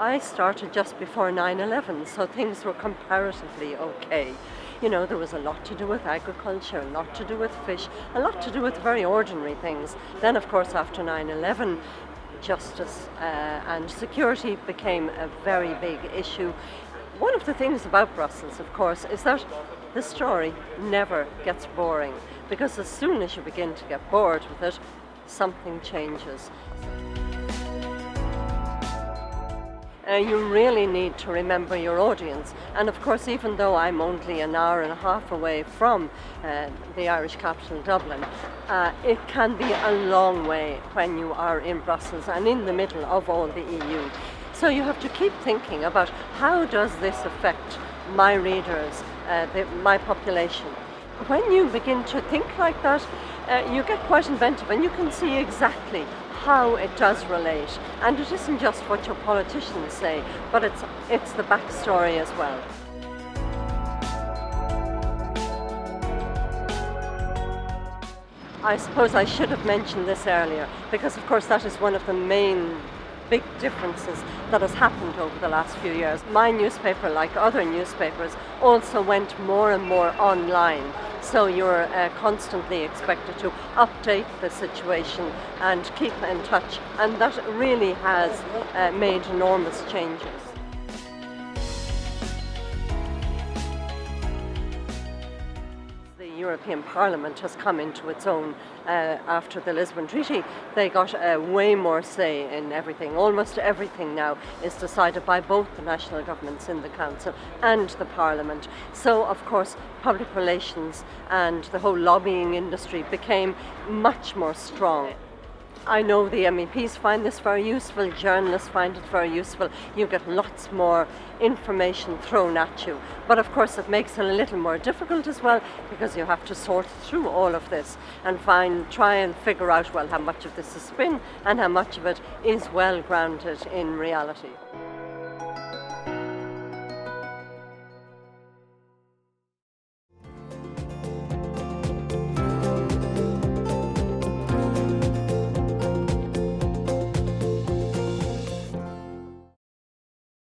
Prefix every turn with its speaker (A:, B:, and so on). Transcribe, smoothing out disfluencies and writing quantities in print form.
A: I started just before 9/11, so things were comparatively okay. There was a lot to do with agriculture, a lot to do with fish, a lot to do with very ordinary things. Then, of course, after 9/11, justice and security became a very big issue. One of the things about Brussels, of course, is that the story never gets boring, because as soon as you begin to get bored with it, something changes. You really need to remember your audience. And of course, even though I'm only an hour and a half away from the Irish capital, Dublin, it can be a long way when you are in Brussels and in the middle of all the EU. So you have to keep thinking about, how does this affect my readers, my population? When you begin to think like that, you get quite inventive, and you can see exactly how it does relate. And it isn't just what your politicians say, but it's the backstory as well. I suppose I should have mentioned this earlier, because of course that is one of the main big differences that has happened over the last few years. My newspaper, like other newspapers, also went more and more online. So you're constantly expected to update the situation and keep in touch. And that really has made enormous changes. The European Parliament has come into its own after the Lisbon Treaty. They got way more say in everything. Almost everything now is decided by both the national governments in the Council and the Parliament. So, of course, public relations and the whole lobbying industry became much more strong. I know the MEPs find this very useful, journalists find it very useful. You get lots more information thrown at you. But of course it makes it a little more difficult as well, because you have to sort through all of this and try and figure out, well, how much of this is spin and how much of it is well grounded in reality.